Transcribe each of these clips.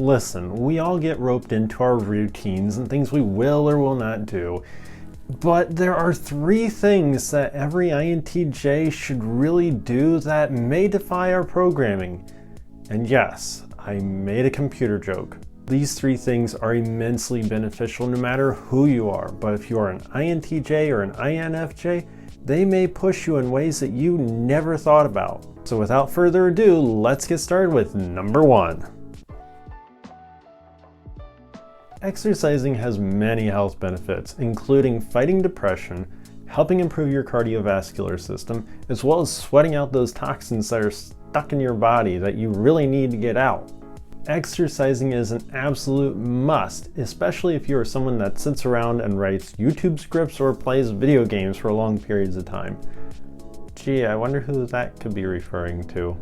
Listen, we all get roped into our routines and things we will or will not do, but there are 3 things that every INTJ should really do that may defy our programming. And yes, I made a computer joke. These 3 things are immensely beneficial no matter who you are, but if you are an INTJ or an INFJ, they may push you in ways that you never thought about. So without further ado, let's get started with number 1. Exercising has many health benefits, including fighting depression, helping improve your cardiovascular system, as well as sweating out those toxins that are stuck in your body that you really need to get out. Exercising is an absolute must, especially if you are someone that sits around and writes YouTube scripts or plays video games for long periods of time. Gee, I wonder who that could be referring to.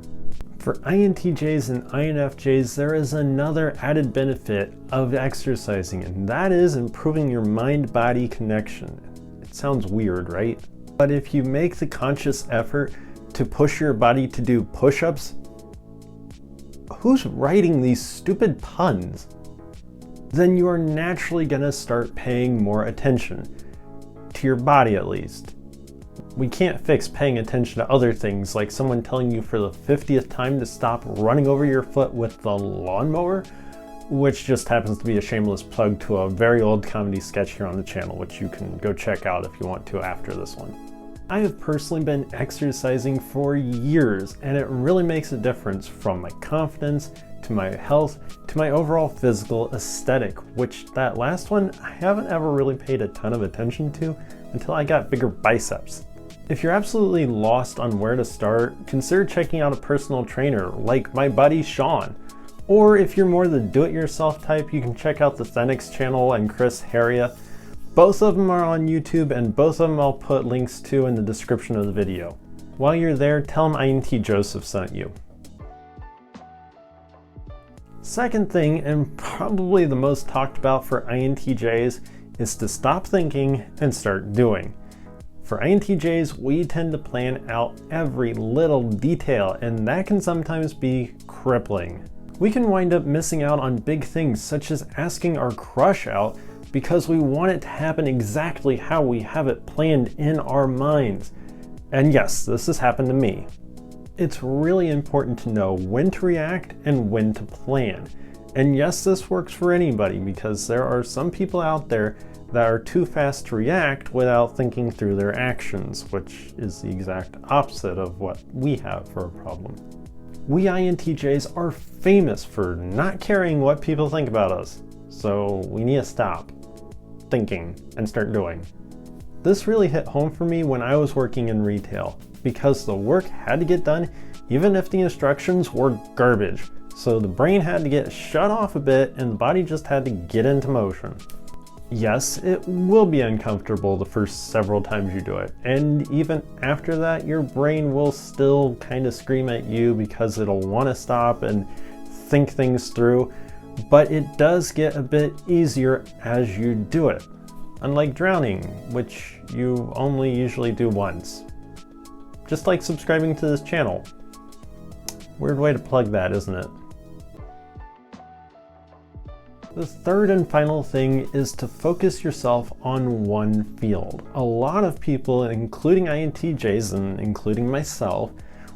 For INTJs and INFJs, there is another added benefit of exercising, and that is improving your mind-body connection. It sounds weird, right? But if you make the conscious effort to push your body to do push-ups, who's writing these stupid puns? Then you are naturally gonna start paying more attention, to your body at least. We can't fix paying attention to other things, like someone telling you for the 50th time to stop running over your foot with the lawnmower, which just happens to be a shameless plug to a very old comedy sketch here on the channel, which you can go check out if you want to after this one. I have personally been exercising for years, and it really makes a difference from my confidence, to my health, to my overall physical aesthetic, which that last one I haven't ever really paid a ton of attention to until I got bigger biceps. If you're absolutely lost on where to start, consider checking out a personal trainer like my buddy Shawn. Or if you're more the do-it-yourself type, you can check out the Thenx channel and Chris Harria. Both of them are on YouTube, and both of them I'll put links to in the description of the video. While you're there, tell them INTJoseph sent you. Second thing, and probably the most talked about for INTJs, is to stop thinking and start doing. For INTJs, we tend to plan out every little detail, and that can sometimes be crippling. We can wind up missing out on big things, such as asking our crush out because we want it to happen exactly how we have it planned in our minds. And yes, this has happened to me. It's really important to know when to react and when to plan. And yes, this works for anybody, because there are some people out there that are too fast to react without thinking through their actions, which is the exact opposite of what we have for a problem. We INTJs are famous for not caring what people think about us, so we need to stop thinking and start doing. This really hit home for me when I was working in retail, because the work had to get done even if the instructions were garbage. So the brain had to get shut off a bit and the body just had to get into motion. Yes, it will be uncomfortable the first several times you do it, and even after that your brain will still kind of scream at you because it'll want to stop and think things through, but it does get a bit easier as you do it. Unlike drowning, which you only usually do once. Just like subscribing to this channel. Weird way to plug that, isn't it? The third and final thing is to focus yourself on one field. A lot of people, including INTJs and including myself,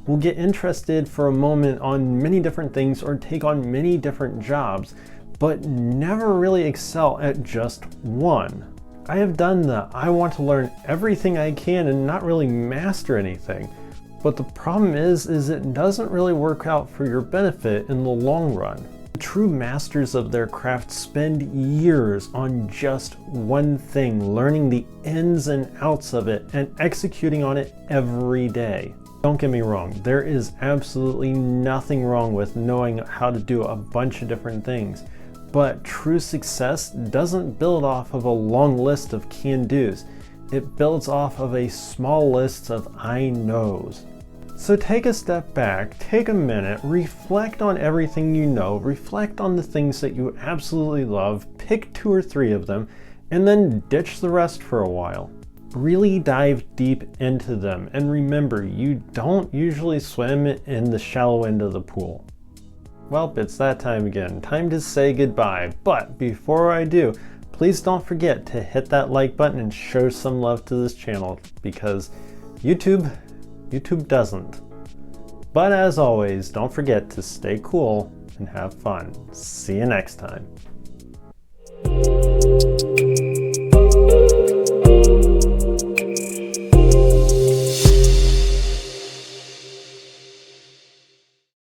will get interested for a moment on many different things or take on many different jobs, but never really excel at just one. I have done the I want to learn everything I can and not really master anything. But the problem is it doesn't really work out for your benefit in the long run. True masters of their craft spend years on just one thing, learning the ins and outs of it and executing on it every day. Don't get me wrong, there is absolutely nothing wrong with knowing how to do a bunch of different things, but true success doesn't build off of a long list of can-dos. It builds off of a small list of I knows. So take a step back, take a minute, reflect on everything you know, reflect on the things that you absolutely love, pick 2 or 3 of them, and then ditch the rest for a while. Really dive deep into them, and remember, you don't usually swim in the shallow end of the pool. Well, it's that time again. Time to say goodbye. But before I do, please don't forget to hit that like button and show some love to this channel, because YouTube doesn't. But as always, don't forget to stay cool and have fun. See you next time.